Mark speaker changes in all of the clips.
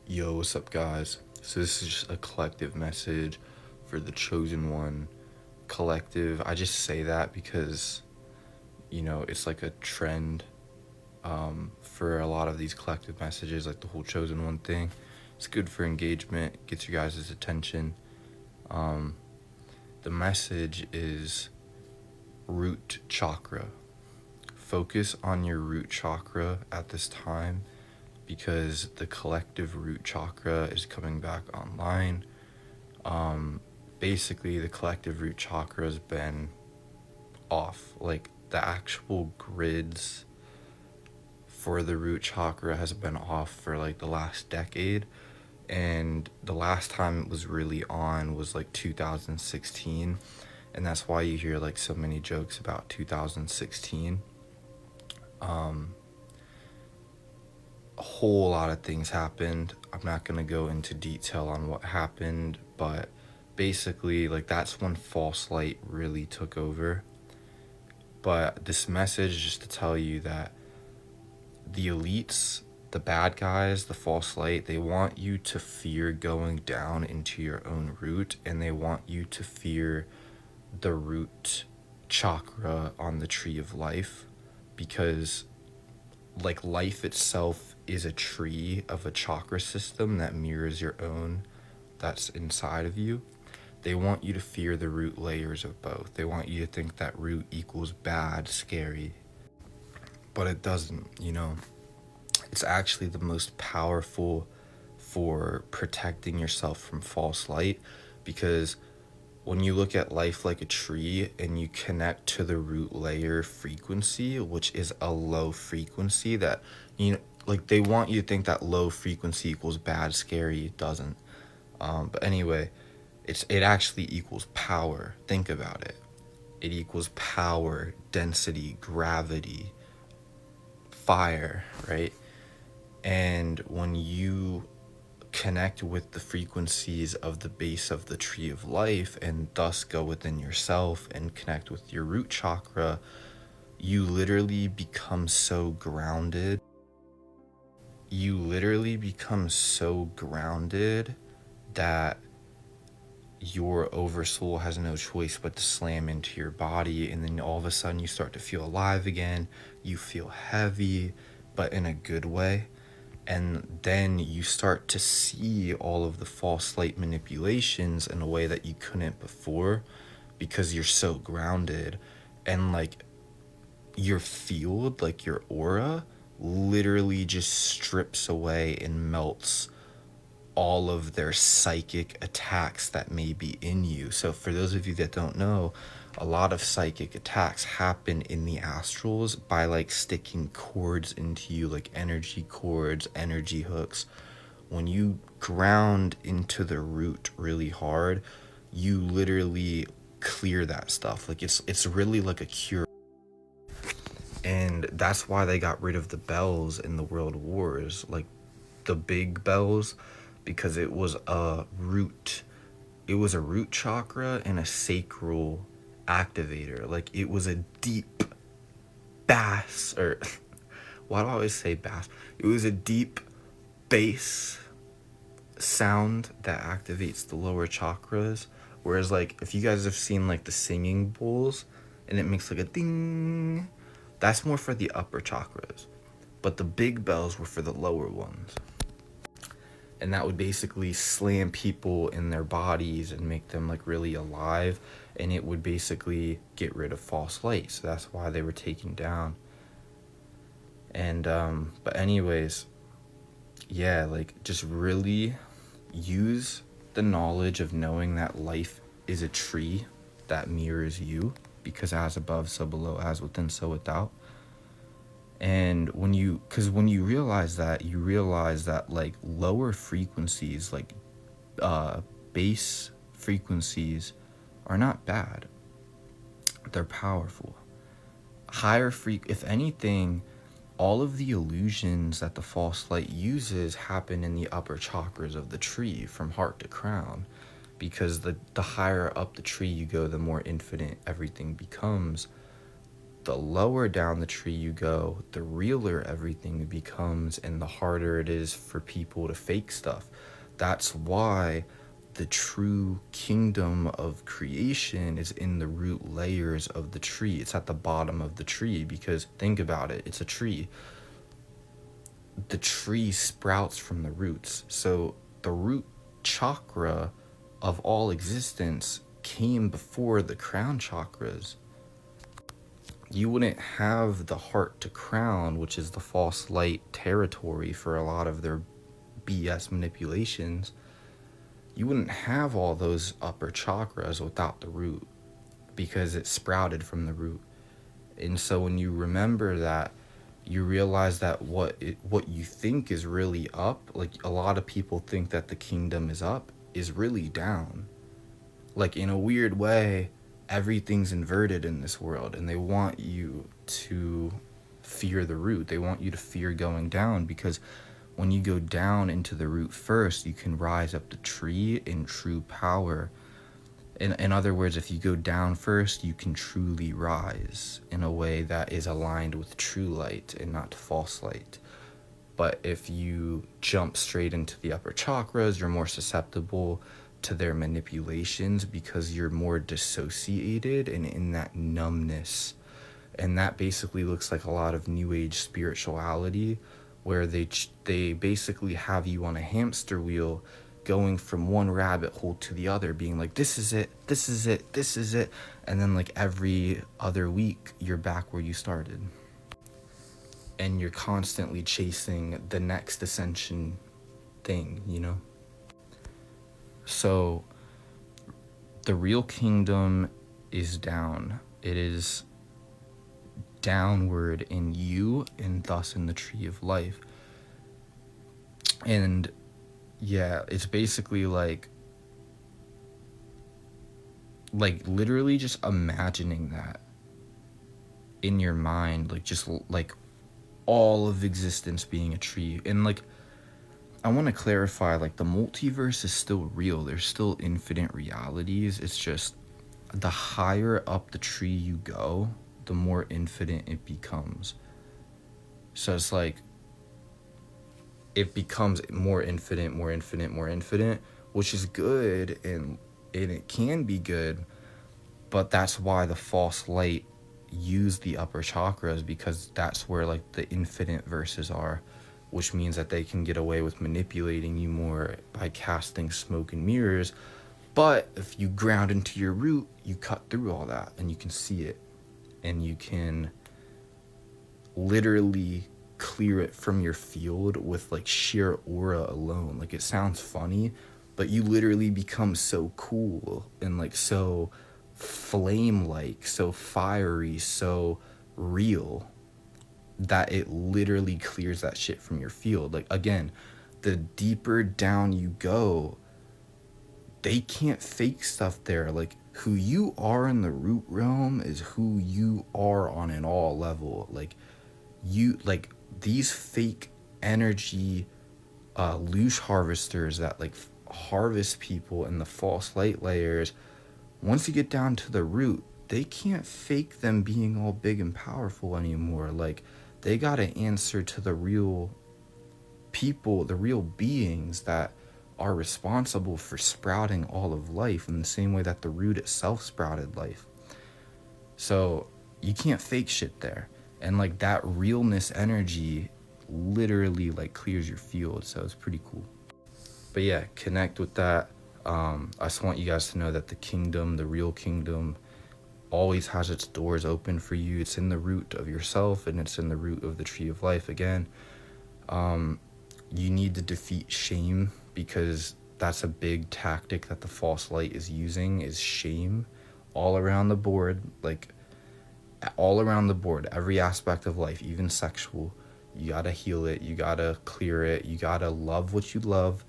Speaker 1: Yo, what's up, guys? So, this is just a collective message for the chosen one. Collective, I just say that because, it's like a trend for a lot of these collective messages, like the whole chosen one thing. It's good for engagement, gets you guys' attention. The message is root chakra. Focus on your root chakra at this time because the collective root chakra is coming back online. Basically, the collective root chakra has been off. Like, the actual grids for the root chakra has been off for like the last decade. And the last time it was really on was like 2016. And that's why you hear like so many jokes about 2016. A whole lot of things happened. I'm not going to go into detail on what happened, but basically, like, that's when false light really took over. But this message is just to tell you that the elites, the bad guys, the false light, they want you to fear going down into your own root, and they want you to fear the root chakra on the tree of life, because like life itself is a tree of a chakra system that mirrors your own that's inside of you. They want you to fear the root layers of both. They want you to think that root equals bad, scary, but it doesn't. It's actually the most powerful for protecting yourself from false light, because when you look at life like a tree and you connect to the root layer frequency, which is a low frequency, that, like, they want you to think that low frequency equals bad, scary. It doesn't. But anyway, it actually equals power. Think about it. It equals power, density, gravity, fire, right? And when you connect with the frequencies of the base of the tree of life and thus go within yourself and connect with your root chakra, you literally become so grounded. That your oversoul has no choice but to slam into your body, and then all of a sudden you start to feel alive again. You feel heavy, but in a good way. And then you start to see all of the false light manipulations in a way that you couldn't before, because you're so grounded. And like, your field, like your aura, literally just strips away and melts all of their psychic attacks that may be in you. So for those of you that don't know, a lot of psychic attacks happen in the astrals by like sticking cords into you, like energy cords, energy hooks. When you ground into the root really hard, you literally clear that stuff. Like, it's really like a cure. And that's why they got rid of the bells in the world wars, like the big bells, because it was a root chakra and a sacral activator. Like, it was a deep bass, or why do I always say bass? It was a deep bass sound that activates the lower chakras. Whereas, like, if you guys have seen like the singing bowls and it makes like a ding, that's more for the upper chakras, but the big bells were for the lower ones. And that would basically slam people in their bodies and make them like really alive, and it would basically get rid of false light. So that's why they were taken down. And but anyways, yeah, like, just really use the knowledge of knowing that life is a tree that mirrors you, because as above, so below, as within, so without. And when you realize that, like lower frequencies, like bass frequencies, are not bad. They're powerful. If anything, all of the illusions that the false light uses happen in the upper chakras of the tree, from heart to crown, because the higher up the tree you go, the more infinite everything becomes. the lower down the tree you go, the realer everything becomes and the harder it is for people to fake stuff. That's why the true kingdom of creation is in the root layers of the tree. It's at the bottom of the tree, because think about it, it's a tree. The tree sprouts from the roots. So the root chakra of all existence came before the crown chakras. You wouldn't have the heart to crown, which is the false light territory for a lot of their BS manipulations. You wouldn't have all those upper chakras without the root, because it sprouted from the root. And so when you remember that, you realize that what you think is really up, like a lot of people think that the kingdom is up, is really down. Like in a weird way, everything's inverted in this world, and they want you to fear the root. They want you to fear going down, because when you go down into the root first, you can rise up the tree in true power. In other words, if you go down first, you can truly rise in a way that is aligned with true light and not false light. But if you jump straight into the upper chakras, you're more susceptible to their manipulations, because you're more dissociated and in that numbness. And that basically looks like a lot of new age spirituality, where they basically have you on a hamster wheel, going from one rabbit hole to the other, being like, this is it, this is it, this is it. And then like every other week, you're back where you started. And you're constantly chasing the next ascension thing, you know? So the real kingdom is down. It is downward in you, and thus in the tree of life. And yeah, it's basically like literally just imagining that in your mind, like just like all of existence being a tree. And like, I want to clarify, like the multiverse is still real. There's still infinite realities. It's just the higher up the tree you go, the more infinite it becomes. So it's like, it becomes more infinite, more infinite, more infinite, which is good, and it can be good, but that's why the false light use the upper chakras, because that's where like the infinite verses are, which means that they can get away with manipulating you more by casting smoke and mirrors. But if you ground into your root, you cut through all that and you can see it, and you can literally clear it from your field with like sheer aura alone. Like, it sounds funny, but you literally become so cool and like so flame-like, so fiery, so real, that it literally clears that shit from your field. Like, again, the deeper down you go, they can't fake stuff there. Like, who you are in the root realm is who you are on an all level. Like, you, like, these fake energy loosh harvesters that like harvest people in the false light layers, once you get down to the root, they can't fake them being all big and powerful anymore. Like, they gotta answer to the real people, the real beings that are responsible for sprouting all of life, in the same way that the root itself sprouted life. So you can't fake shit there. And like, that realness energy literally like clears your field. So it's pretty cool. But yeah, connect with that. I just want you guys to know that the kingdom, the real kingdom, always has its doors open for you. It's in the root of yourself, and it's in the root of the tree of life. Again, you need to defeat shame, because that's a big tactic that the false light is using, is shame all around the board. Like, all around the board, every aspect of life, even sexual. You gotta heal it, you gotta clear it, you gotta love what you love,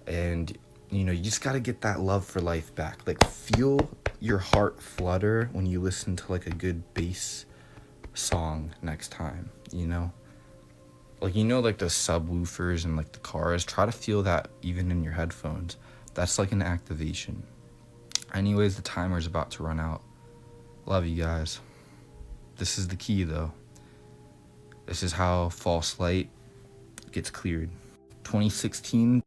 Speaker 1: and you know, you just gotta get that love for life back. Like, feel your heart flutter when you listen to like a good bass song next time, you know? Like, you know, like the subwoofers and like the cars, try to feel that even in your headphones. That's like an activation. Anyways, the timer's about to run out. Love you guys. This is the key, though. This is how false light gets cleared. 2016